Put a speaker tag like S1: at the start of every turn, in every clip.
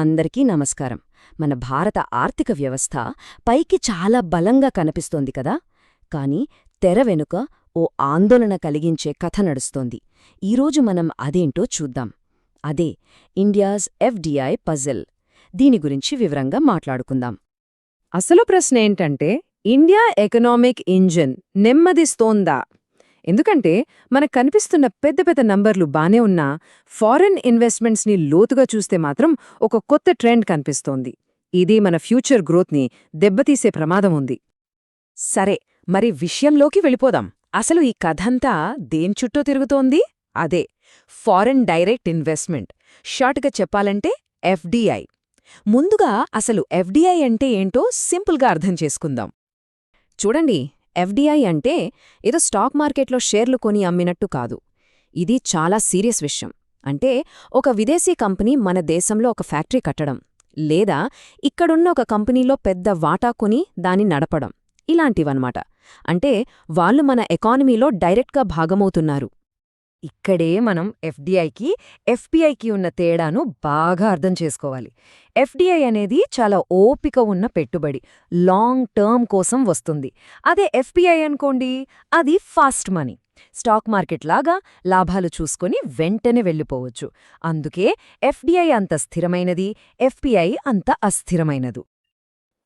S1: అందరికీ నమస్కారం. మన భారత ఆర్థిక వ్యవస్థ పైకి చాలా బలంగా కనిపిస్తోంది కదా, కాని తెర వెనుక ఓ ఆందోళన కలిగించే కథ నడుస్తోంది. ఈరోజు మనం అదేంటో చూద్దాం. అదే ఇండియాస్ ఎఫ్డిఐ పజిల్. దీని గురించి వివరంగా మాట్లాడుకుందాం.
S2: అసలు ప్రశ్న ఏంటంటే, ఇండియా ఎకనామిక్ ఇంజిన్ నెమ్మదిస్తోందా? ఎందుకంటే మనకు కనిపిస్తున్న పెద్ద పెద్ద నంబర్లు బానే ఉన్నా ఫారెన్ ఇన్వెస్ట్మెంట్స్ని లోతుగా చూస్తే మాత్రం ఒక కొత్త ట్రెండ్ కనిపిస్తోంది. ఇది మన ఫ్యూచర్ గ్రోత్ని దెబ్బతీసే ప్రమాదం ఉంది.
S3: సరే, మరి విషయంలోకి వెళ్ళిపోదాం. అసలు ఈ కథంతా దేని చుట్టూ తిరుగుతోంది? అదే ఫారెన్ డైరెక్ట్ ఇన్వెస్ట్మెంట్, షార్ట్గా చెప్పాలంటే ఎఫ్డిఐ. ముందుగా అసలు ఎఫ్డిఐ అంటే ఏంటో సింపుల్గా అర్థం చేసుకుందాం.
S1: చూడండి, ఎఫ్డిఐ అంటే ఏదో స్టాక్ మార్కెట్లో షేర్లు కొని అమ్మినట్టు కాదు. ఇది చాలా సీరియస్ విషయం. అంటే ఒక విదేశీ కంపెనీ మన దేశంలో ఒక ఫ్యాక్టరీ కట్టడం, లేదా ఇక్కడున్న ఒక కంపెనీలో పెద్ద వాటా కొని దాన్ని నడపడం, ఇలాంటివన్నమాట. అంటే వాళ్ళు మన ఎకానమీలో డైరెక్ట్గా భాగమవుతున్నారు.
S2: ఇక్కడే మనం ఎఫ్డిఐకి, ఎఫ్పిఐకి ఉన్న తేడాను బాగా అర్థం చేసుకోవాలి. ఎఫ్డిఐ అనేది చాలా ఓపిక ఉన్న పెట్టుబడి, లాంగ్ టర్మ్ కోసం వస్తుంది. అదే ఎఫ్పిఐ అనుకోండి, అది ఫాస్ట్ మనీ, స్టాక్ మార్కెట్ లాగా లాభాలు చూసుకొని వెంటనే వెళ్ళిపోవచ్చు. అందుకే ఎఫ్డిఐ అంత స్థిరమైనది, ఎఫ్పిఐ అంత అస్థిరమైనదు.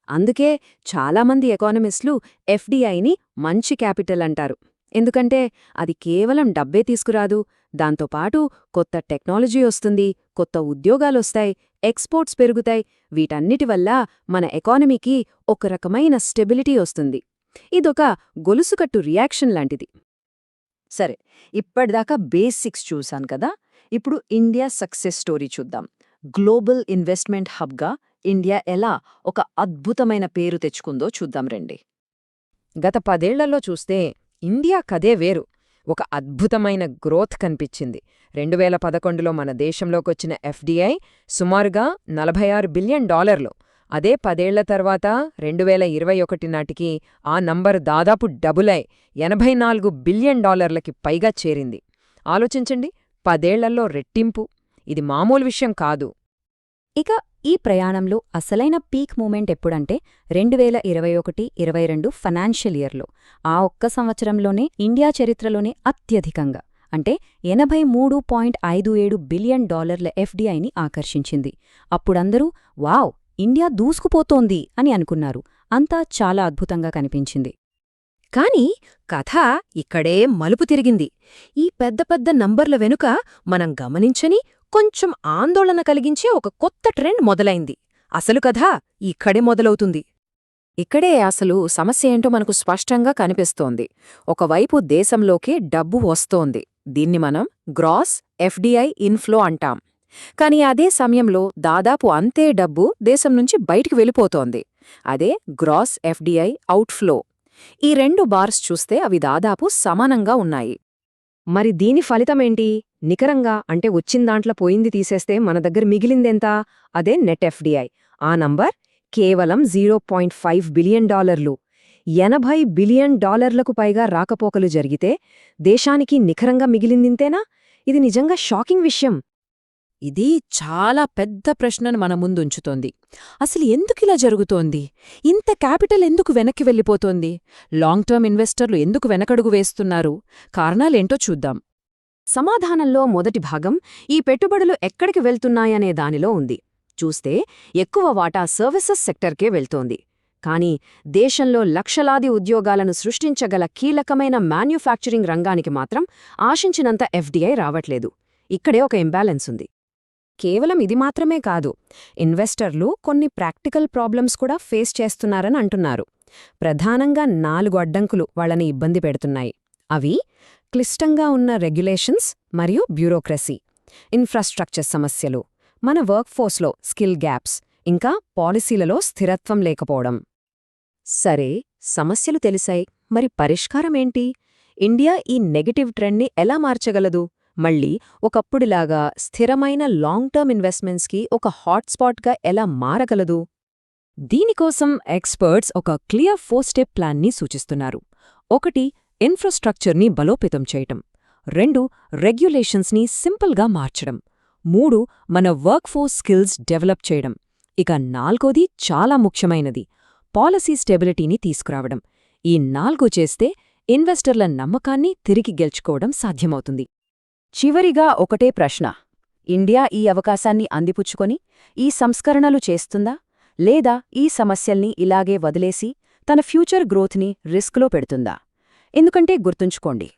S1: అందుకే చాలామంది ఎకానమిస్టులు ఎఫ్డిఐని మంచి క్యాపిటల్ అంటారు. ఎందుకంటే అది కేవలం డబ్బే తీసుకురాదు, దాంతోపాటు కొత్త టెక్నాలజీ వస్తుంది, కొత్త ఉద్యోగాలొస్తాయి, ఎక్స్పోర్ట్స్ పెరుగుతాయి. వీటన్నిటి వల్ల మన ఎకానమీకి ఒక రకమైన స్టెబిలిటీ వస్తుంది. ఇదొక గొలుసుకట్టు రియాక్షన్ లాంటిది.
S2: సరే, ఇప్పటిదాకా బేసిక్స్ చూశాను కదా. ఇప్పుడు ఇండియా సక్సెస్ స్టోరీ చూద్దాం. గ్లోబల్ ఇన్వెస్ట్మెంట్ హబ్గా ఇండియా ఎలా ఒక అద్భుతమైన పేరు తెచ్చుకుందో చూద్దాం రండి.
S3: గత 10 ఏళ్లలో చూస్తే ఇండియా కదే వేరు. ఒక అద్భుతమైన గ్రోత్ కనిపించింది. 2011లో మన దేశంలోకొచ్చిన ఎఫ్డిఐ సుమారుగా $46 బిలియన్. అదే 10 ఏళ్ల తర్వాత 2021 నాటికి ఆ నంబర్ దాదాపు డబుల్ అయి $84 బిలియన్ పైగా చేరింది. ఆలోచించండి, 10 ఏళ్లలో రెట్టింపు. ఇది మామూలు విషయం కాదు.
S1: ఇక ఈ ప్రయాణంలో అసలైన పీక్ మూమెంట్ ఎప్పుడంటే 2021-22 ఫైనాన్షియల్ ఇయర్లో. ఆ ఒక్క సంవత్సరంలోనే ఇండియా చరిత్రలోనే అత్యధికంగా, అంటే $83.57 బిలియన్ ఎఫ్డిఐని ఆకర్షించింది. అప్పుడందరూ వావ్, ఇండియా దూసుకుపోతోంది అని అనుకున్నారు. అంతా చాలా అద్భుతంగా కనిపించింది.
S3: కాని కథ ఇక్కడే మలుపు తిరిగింది. ఈ పెద్ద పెద్ద నంబర్ల వెనుక మనం గమనించని, కొంచెం ఆందోళన కలిగించే ఒక కొత్త ట్రెండ్ మొదలైంది. అసలు కథ ఇక్కడే మొదలవుతుంది. ఇక్కడే అసలు సమస్య ఏంటో మనకు స్పష్టంగా కనిపిస్తోంది. ఒకవైపు దేశంలోకే డబ్బు వస్తోంది, దీన్ని మనం గ్రాస్ ఎఫ్డిఐ ఇన్ఫ్లో అంటాం. కాని అదే సమయంలో దాదాపు అంతే డబ్బు దేశం నుంచి బయటికి వెళ్ళిపోతోంది, అదే గ్రాస్ ఎఫ్డిఐ అవుట్ఫ్లో. ఈ 2 బార్స్ చూస్తే అవి దాదాపు సమానంగా ఉన్నాయి.
S2: మరి దీని ఫలితమేంటి? నికరంగా, అంటే వచ్చిందాంట్లో పోయింది తీసేస్తే మన దగ్గర మిగిలిందెంత? అదే నెట్ ఎఫ్డిఐ. ఆ నంబర్ కేవలం $0.5 బిలియన్. $80 బిలియన్ పైగా రాకపోకలు జరిగితే దేశానికి నికరంగా మిగిలిందింతేనా? ఇది నిజంగా షాకింగ్ విషయం.
S3: ఇది చాలా పెద్ద ప్రశ్నను మన ముందుంచుతోంది. అసలు ఎందుకిలా జరుగుతోంది? ఇంత క్యాపిటల్ ఎందుకు వెనక్కి వెళ్ళిపోతోంది? లాంగ్ టర్మ్ ఇన్వెస్టర్లు ఎందుకు వెనకడుగు వేస్తున్నారు? కారణాలేంటో చూద్దాం.
S1: సమాధానంలో మొదటి భాగం ఈ పెట్టుబడులు ఎక్కడికి వెళ్తున్నాయనే దానిలో ఉంది. చూస్తే ఎక్కువ వాటా సర్వీసెస్ సెక్టర్కే వెళ్తోంది. కానీ దేశంలో లక్షలాది ఉద్యోగాలను సృష్టించగల కీలకమైన మ్యాన్యుఫ్యాక్చరింగ్ రంగానికి మాత్రం ఆశించినంత ఎఫ్డిఐ రావట్లేదు. ఇక్కడే ఒక ఇంబ్యాలెన్స్ ఉంది. కేవలం ఇది మాత్రమే కాదు, ఇన్వెస్టర్లు కొన్ని ప్రాక్టికల్ ప్రాబ్లమ్స్ కూడా ఫేస్ చేస్తున్నారని అంటున్నారు. ప్రధానంగా 4 అడ్డంకులు వాళ్ళని ఇబ్బంది పెడుతున్నాయి. అవి క్లిష్టంగా ఉన్న రెగ్యులేషన్స్ మరియు బ్యూరోక్రసీ, ఇన్ఫ్రాస్ట్రక్చర్ సమస్యలు, మన వర్క్ఫోర్స్లో స్కిల్ గ్యాప్స్, ఇంకా పాలసీలలో స్థిరత్వం లేకపోవడం.
S3: సరే, సమస్యలు తెలిసాయి. మరి పరిష్కారమేంటి? ఇండియా ఈ నెగటివ్ ట్రెండ్ని ఎలా మార్చగలదు? మళ్ళీ ఒకప్పుడులాగా స్థిరమైన లాంగ్ టర్మ్ ఇన్వెస్ట్మెంట్స్కి ఒక హాట్స్పాట్గా ఎలా మారగలదు?
S1: దీనికోసం ఎక్స్పర్ట్స్ ఒక క్లియర్ 4 స్టెప్ ప్లాన్ని సూచిస్తున్నారు. 1. ఇన్ఫ్రాస్ట్రక్చర్ని బలోపేతం చేయటం. 2. రెగ్యులేషన్స్ని సింపుల్గా మార్చడం.
S2: 3 మన వర్క్ఫోర్స్ స్కిల్స్ డెవలప్ చేయడం. ఇక 4ది చాలా ముఖ్యమైనది, పాలసీ స్టెబిలిటీని తీసుకురావడం. ఈ 4 చేస్తే ఇన్వెస్టర్ల నమ్మకాన్ని తిరిగి గెలుచుకోవడం సాధ్యమవుతుంది.
S1: చివరిగా ఒకటే ప్రశ్న, ఇండియా ఈ అవకాశాన్ని అందిపుచ్చుకొని ఈ సంస్కరణలు చేస్తుందా, లేదా ఈ సమస్యల్ని ఇలాగే వదిలేసి తన ఫ్యూచర్ గ్రోత్ని రిస్క్లో పెడుతుందా? ఎందుకంటే గుర్తుంచుకోండి,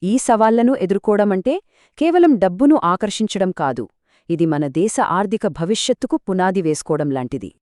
S1: ఈ సవాళ్లను ఎదుర్కోవడమంటే కేవలం డబ్బును ఆకర్షించడం కాదు, ఇది మన దేశ ఆర్థిక భవిష్యత్తుకు పునాది వేసుకోవడం లాంటిది.